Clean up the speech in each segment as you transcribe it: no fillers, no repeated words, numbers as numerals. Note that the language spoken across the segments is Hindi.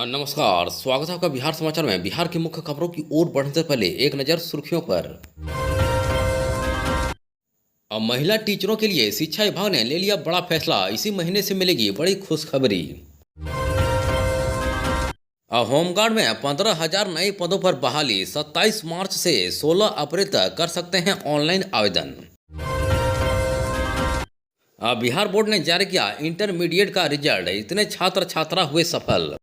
नमस्कार, स्वागत है आपका बिहार समाचार में। बिहार की मुख्य खबरों की ओर बढ़ने से पहले एक नज़र सुर्खियों पर। अब महिला टीचरों के लिए शिक्षा विभाग ने ले लिया बड़ा फैसला, इसी महीने से मिलेगी बड़ी खुशखबरी। अब होमगार्ड में 15,000 नए पदों पर बहाली, 27 मार्च से 16 अप्रैल तक कर सकते हैं ऑनलाइन आवेदन। अब बिहार बोर्ड ने जारी किया इंटरमीडिएट का रिजल्ट, इतने छात्र छात्रा हुए सफल।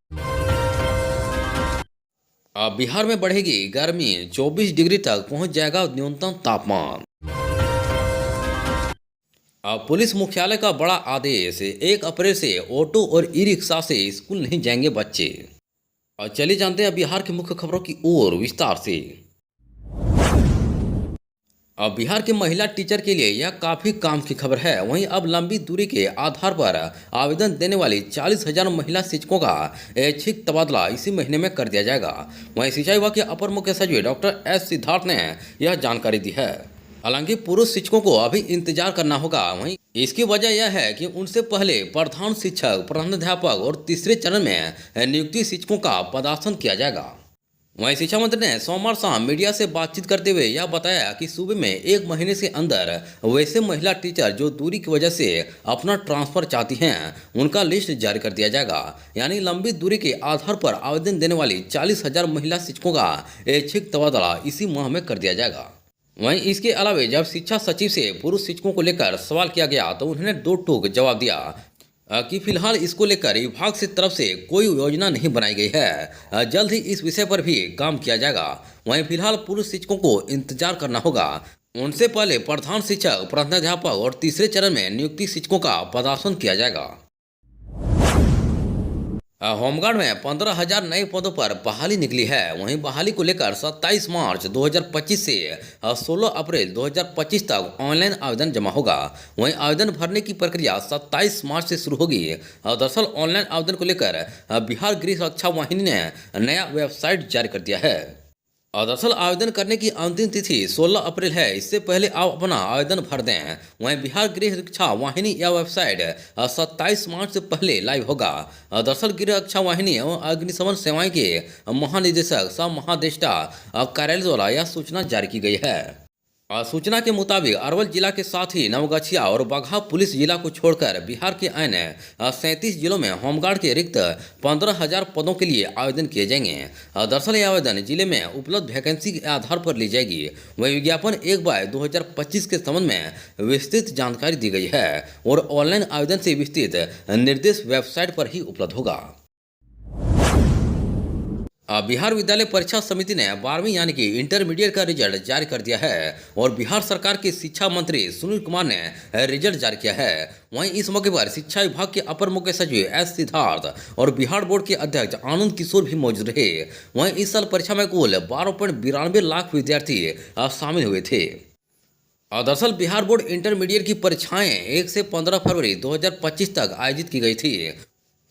अब बिहार में बढ़ेगी गर्मी, 24 डिग्री तक पहुंच जाएगा न्यूनतम तापमान। अब पुलिस मुख्यालय का बड़ा आदेश, 1 अप्रैल से ऑटो और ई रिक्शा से स्कूल नहीं जाएंगे बच्चे। और चलिए जानते हैं बिहार की मुख्य खबरों की ओर विस्तार से। अब बिहार के महिला टीचर के लिए यह काफ़ी काम की खबर है। वहीं अब लंबी दूरी के आधार पर आवेदन देने वाली 40,000 महिला शिक्षकों का ऐच्छिक तबादला इसी महीने में कर दिया जाएगा। वहीं सिंचाई विभाग के अपर मुख्य सचिव डॉक्टर एस सिद्धार्थ ने यह जानकारी दी है। हालांकि पुरुष शिक्षकों को अभी इंतजार करना होगा। वहीं इसकी वजह यह है कि उनसे पहले प्रधान शिक्षक, प्रधानाध्यापक और तीसरे चरण में नियुक्ति शिक्षकों का पदासन किया जाएगा। वहीं शिक्षा मंत्री ने सोमवार शाम मीडिया से बातचीत करते हुए यह बताया कि सूबे में 1 महीने से अंदर वैसे महिला टीचर जो दूरी की वजह से अपना ट्रांसफर चाहती हैं, उनका लिस्ट जारी कर दिया जाएगा। यानी लंबी दूरी के आधार पर आवेदन देने वाली 40,000 महिला शिक्षकों का ऐच्छिक तबादला इसी माह में कर दिया जाएगा। वहीं इसके अलावा जब शिक्षा सचिव से पुरुष शिक्षकों को लेकर सवाल किया गया तो उन्होंने 2 टूक जवाब दिया कि फिलहाल इसको लेकर विभाग से तरफ से कोई योजना नहीं बनाई गई है। जल्द ही इस विषय पर भी काम किया जाएगा। वहीं फिलहाल पुरुष शिक्षकों को इंतजार करना होगा। उनसे पहले प्रधान शिक्षक, प्रधानाध्यापक और तीसरे चरण में नियुक्ति शिक्षकों का पदासन किया जाएगा। होमगार्ड में 15,000 नए पदों पर बहाली निकली है। वहीं बहाली को लेकर 27 मार्च 2025 से 16 अप्रैल 2025 तक ऑनलाइन आवेदन जमा होगा। वहीं आवेदन भरने की प्रक्रिया 27 मार्च से शुरू होगी। दरअसल ऑनलाइन आवेदन को लेकर बिहार गृह रक्षा वाहिनी ने नया वेबसाइट जारी कर दिया है। दरअसल आवेदन करने की अंतिम तिथि 16 अप्रैल है। इससे पहले आप अपना आवेदन भर दें। वहीं बिहार गृह रक्षा वाहिनी यह वेबसाइट 27 मार्च से पहले लाइव होगा। दरअसल गृह रक्षा वाहिनी एवं अग्निशमन सेवाएं के महानिदेशक सह महादेष्टा कार्यालय द्वारा यह सूचना जारी की गई है। सूचना के मुताबिक अरवल जिला के साथ ही नवगछिया और बगहा पुलिस जिला को छोड़कर बिहार के अन्य 37 जिलों में होमगार्ड के रिक्त 15,000 पदों के लिए आवेदन किए जाएंगे। दरअसल ये आवेदन जिले में उपलब्ध वैकेंसी के आधार पर ली जाएगी। वही विज्ञापन 1/2025 के संबंध में विस्तृत जानकारी दी गई है और ऑनलाइन आवेदन से विस्तृत निर्देश वेबसाइट पर ही उपलब्ध होगा। बिहार विद्यालय परीक्षा समिति ने 12वीं यानी कि इंटरमीडिएट का रिजल्ट जारी कर दिया है और बिहार सरकार के शिक्षा मंत्री सुनील कुमार ने रिजल्ट जारी किया है। वहीं इस मौके पर शिक्षा विभाग के अपर मुख्य सचिव एस सिद्धार्थ और बिहार बोर्ड के अध्यक्ष आनंद किशोर भी मौजूद रहे। वहीं इस साल परीक्षा में कुल 12.92 लाख विद्यार्थी शामिल हुए थे। दरअसल बिहार बोर्ड इंटरमीडिएट की परीक्षाएं 1 से 15 फरवरी 2025 तक आयोजित की गई थी।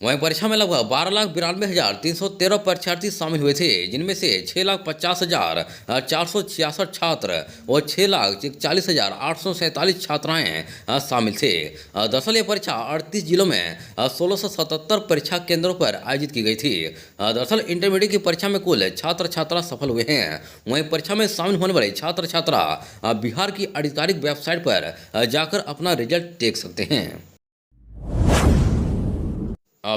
वहीं परीक्षा में लगभग 12,92,313 परीक्षार्थी शामिल हुए थे, जिनमें से 6,85,466 छात्र और 6,41,847 छात्राएं शामिल थे। दरअसल ये परीक्षा 38 जिलों में 1677 परीक्षा केंद्रों पर आयोजित की गई थी। दरअसल इंटरमीडिएट की परीक्षा में कुल छात्र छात्रा सफल हुए हैं। वहीं परीक्षा में शामिल होने वाले छात्र छात्रा बिहार की आधिकारिक वेबसाइट पर जाकर अपना रिजल्ट देख सकते हैं।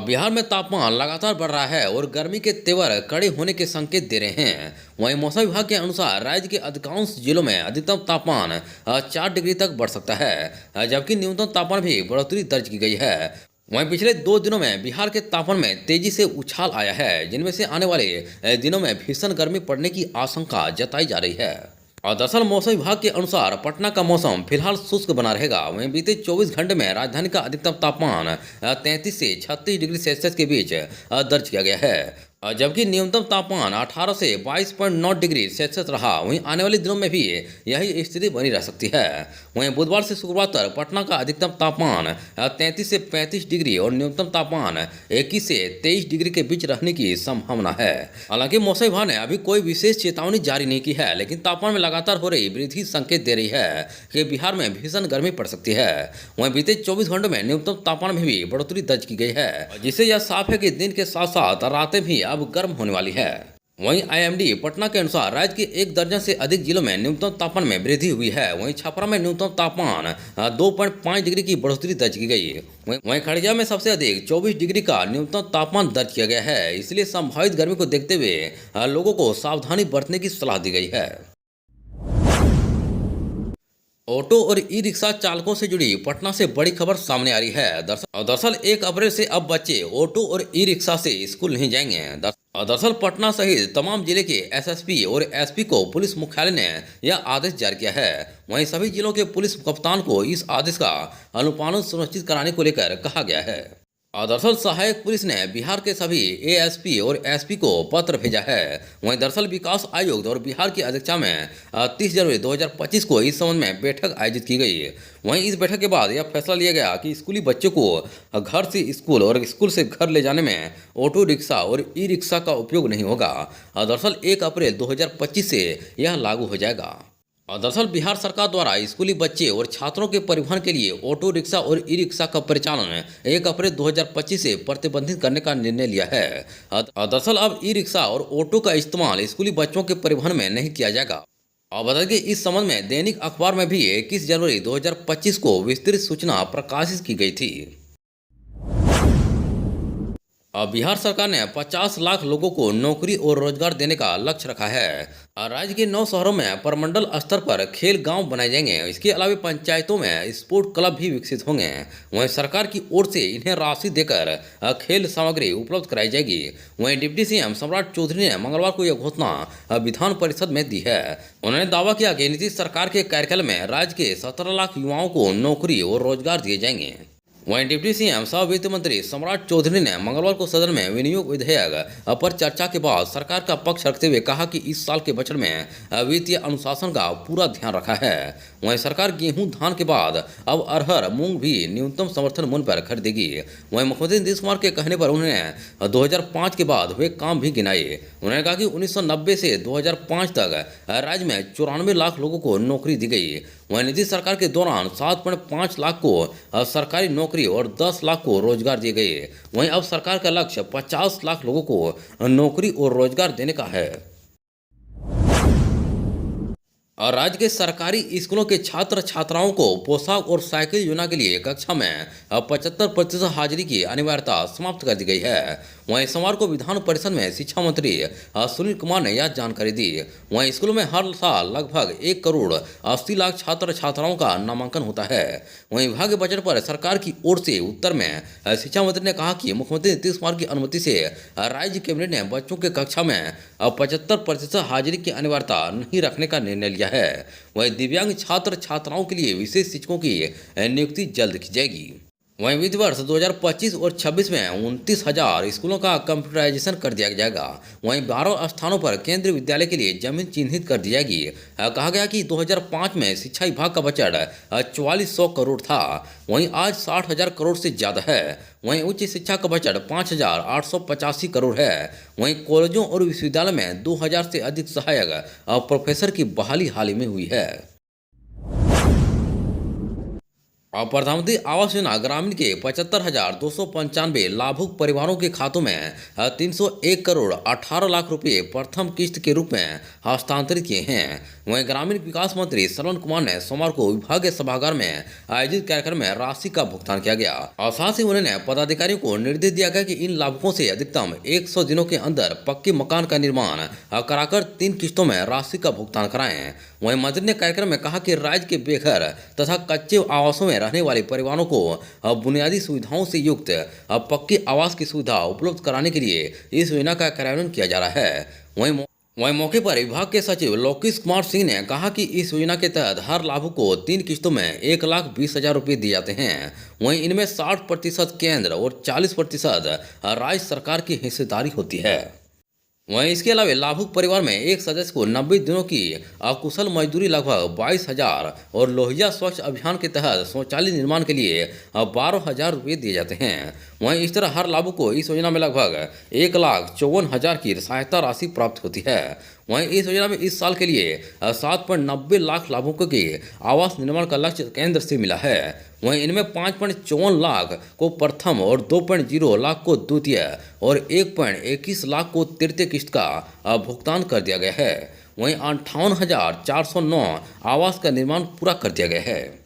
बिहार में तापमान लगातार बढ़ रहा है और गर्मी के तेवर कड़े होने के संकेत दे रहे हैं। वहीं मौसम विभाग के अनुसार राज्य के अधिकांश जिलों में अधिकतम तापमान 4 डिग्री तक बढ़ सकता है, जबकि न्यूनतम तापमान भी बढ़ोतरी दर्ज की गई है। वहीं पिछले 2 दिनों में बिहार के तापमान में तेजी से उछाल आया है, जिनमें से आने वाले दिनों में भीषण गर्मी पड़ने की आशंका जताई जा रही है। दरअसल मौसम विभाग के अनुसार पटना का मौसम फिलहाल शुष्क बना रहेगा। वहीं बीते 24 घंटे में राजधानी का अधिकतम तापमान 33 से 36 डिग्री सेल्सियस के बीच दर्ज किया गया है। जबकि न्यूनतम तापमान 18 से 22.9 डिग्री सेल्सियस रहा। वहीं आने वाले दिनों में भी यही स्थिति बनी रह सकती है। वहीं बुधवार से शुक्रवार तक पटना का अधिकतम तापमान 33 से 35 डिग्री और न्यूनतम तापमान 21 से 23 डिग्री के बीच रहने की संभावना है। हालांकि मौसम विभाग ने अभी कोई विशेष चेतावनी जारी नहीं की है, लेकिन तापमान में लगातार हो रही वृद्धि संकेत दे रही है कि बिहार में भीषण गर्मी पड़ सकती है। वहीं बीते 24 घंटों में न्यूनतम तापमान में भी बढ़ोतरी दर्ज की गई है, जिससे यह साफ है कि दिन के साथ साथ रातें भी अब गर्म होने वाली है। वहीं आईएमडी पटना के अनुसार राज्य के 1 दर्जन से अधिक जिलों में न्यूनतम तापमान में वृद्धि हुई है। वहीं छपरा में न्यूनतम तापमान 2.5 डिग्री की बढ़ोतरी दर्ज की गई। वहीं खगड़िया में सबसे अधिक 24 डिग्री का न्यूनतम तापमान दर्ज किया गया है। इसलिए संभावित गर्मी को देखते हुए लोगों को सावधानी बरतने की सलाह दी गई है। ऑटो और ई रिक्शा चालकों से जुड़ी पटना से बड़ी खबर सामने आ रही है। दरअसल 1 अप्रैल से अब बच्चे ऑटो और ई रिक्शा से स्कूल नहीं जाएंगे। दरअसल पटना सहित तमाम जिले के एसएसपी और एसपी को पुलिस मुख्यालय ने यह आदेश जारी किया है। वहीं सभी जिलों के पुलिस कप्तान को इस आदेश का अनुपालन सुनिश्चित कराने को लेकर कहा गया है। दरअसल सहायक पुलिस ने बिहार के सभी एएसपी और एसपी को पत्र भेजा है। वहीं दरअसल विकास आयोग और बिहार की अध्यक्षता में 30 जनवरी 2025 को इस संबंध में बैठक आयोजित की गई। वहीं इस बैठक के बाद यह फैसला लिया गया कि स्कूली बच्चों को घर से स्कूल और स्कूल से घर ले जाने में ऑटो रिक्शा और ई रिक्शा का उपयोग नहीं होगा। दरअसल 1 अप्रैल 2025 से यह लागू हो जाएगा। दरअसल बिहार सरकार द्वारा स्कूली बच्चे और छात्रों के परिवहन के लिए ऑटो रिक्शा और ई रिक्शा का परिचालन 1 अप्रैल 2025 से प्रतिबंधित करने का निर्णय लिया है। दरअसल अब ई रिक्शा और ऑटो का इस्तेमाल स्कूली बच्चों के परिवहन में नहीं किया जाएगा। और बता दें कि इस संबंध में दैनिक अखबार में भी 21 जनवरी 2025 को विस्तृत सूचना प्रकाशित की गई थी। बिहार सरकार ने 50 लाख लोगों को नौकरी और रोजगार देने का लक्ष्य रखा है। राज्य के 9 शहरों में प्रमंडल स्तर पर खेल गांव बनाए जाएंगे। इसके अलावा पंचायतों में स्पोर्ट क्लब भी विकसित होंगे। वहीं सरकार की ओर से इन्हें राशि देकर खेल सामग्री उपलब्ध कराई जाएगी। वहीं डिप्टी सीएम सम्राट चौधरी ने मंगलवार को यह घोषणा विधान परिषद में दी है। उन्होंने दावा किया कि नीतीश सरकार के कार्यकाल में राज्य के 17 लाख युवाओं को नौकरी और रोजगार दिए जाएंगे। वहीं डिप्टी सीएम सह वित्त मंत्री सम्राट चौधरी ने मंगलवार को सदन में विनियोग विधेयक पर चर्चा के बाद सरकार का पक्ष रखते हुए कहा कि इस साल के बजट में वित्तीय अनुशासन का पूरा ध्यान रखा है। वहीं सरकार गेहूं धान के बाद अब अरहर मूंग भी न्यूनतम समर्थन मूल्य पर खरीदेगी। वहीं मुख्यमंत्री नीतीश कुमार के कहने पर उन्होंने 2005 के बाद हुए काम भी गिनाए। उन्होंने कहा कि 1990 से 2005 तक राज्य में 94 लाख लोगों को नौकरी दी गई। वहीं नीतीश सरकार के दौरान 7.5 लाख को सरकारी नौकरी और 10 लाख को रोजगार दिए गए। वहीं अब सरकार का लक्ष्य 50 लाख लोगों को नौकरी और रोजगार देने का है। और राज्य के सरकारी स्कूलों के छात्र छात्राओं को पोशाक और साइकिल योजना के लिए कक्षा में 75% हाजिरी की अनिवार्यता समाप्त कर दी गई है। वहीं सोमवार को विधान परिषद में शिक्षा मंत्री सुनील कुमार ने यह जानकारी दी। वहीं स्कूलों में हर साल लगभग 1 करोड़ 80 लाख छात्र छात्राओं का नामांकन होता है। वहीं विभाग के बजट पर सरकार की ओर से उत्तर में शिक्षा मंत्री ने कहा कि मुख्यमंत्री नीतीश कुमार की अनुमति से राज्य कैबिनेट ने बच्चों के कक्षा में 75% हाजिरी की अनिवार्यता नहीं रखने का निर्णय लिया है। वहीं दिव्यांग छात्र छात्राओं के लिए विशेष शिक्षकों की नियुक्ति जल्द की जाएगी। वहीं वित्त वर्ष 2025 और 26 में 29,000 स्कूलों का कंप्यूटराइजेशन कर दिया जाएगा। वहीं 12 स्थानों पर केंद्रीय विद्यालय के लिए जमीन चिन्हित कर दी जाएगी। कहा गया कि 2005 में शिक्षा विभाग का बजट 4400 करोड़ था, वहीं आज 60,000 करोड़ से ज़्यादा है। वहीं उच्च शिक्षा का बजट 5,885 करोड़ है। वहीं कॉलेजों और विश्वविद्यालय में 2000 से अधिक सहायक प्रोफेसर की बहाली हाल ही में हुई है। और प्रधानमंत्री आवास योजना ग्रामीण के 75,295 लाभुक परिवारों के खातों में 301 करोड़ 18 लाख रुपए प्रथम किस्त के रूप में हस्तांतरित किए हैं। वहीं ग्रामीण विकास मंत्री श्रवण कुमार ने सोमवार को विभागीय सभागार में आयोजित कार्यक्रम में राशि का भुगतान किया गया और साथ ही उन्होंने पदाधिकारियों को निर्देश दिया गया कि इन लाभुकों से अधिकतम 100 दिनों के अंदर पक्के मकान का निर्माण कराकर 3 किस्तों में राशि का भुगतान कराएं। वहीं मंत्री ने कार्यक्रम में कहा कि राज्य के बेघर तथा कच्चे आवासों में रहने वाले परिवारों को बुनियादी सुविधाओं से युक्त पक्के आवास की सुविधा उपलब्ध कराने के लिए इस योजना का कार्यान्वयन किया जा रहा है। वहीं मौके पर विभाग के सचिव लोकेश कुमार सिंह ने कहा कि इस योजना के तहत हर लाभुक को 3 किस्तों में 1,20,000 रुपये दिए जाते हैं। वहीं इनमें 60% केंद्र और 40% राज्य सरकार की हिस्सेदारी होती है। वहीं इसके अलावा लाभुक परिवार में एक सदस्य को 90 दिनों की अकुशल मजदूरी लगभग 22,000 और लोहिया स्वच्छ अभियान के तहत शौचालय निर्माण के लिए 12,000 रुपये दिए जाते हैं। वहीं इस तरह हर लाभुक को इस योजना में लगभग 1,54,000 की सहायता राशि प्राप्त होती है। वहीं इस योजना में इस साल के लिए 7.90 लाख लाभुकों के आवास निर्माण का लक्ष्य केंद्र से मिला है। वहीं इनमें 5.54 लाख को प्रथम और 2.0 लाख को द्वितीय और 1.21 लाख को तृतीय किस्त का भुगतान कर दिया गया है। वहीं 58,409 आवास का निर्माण पूरा कर दिया गया है।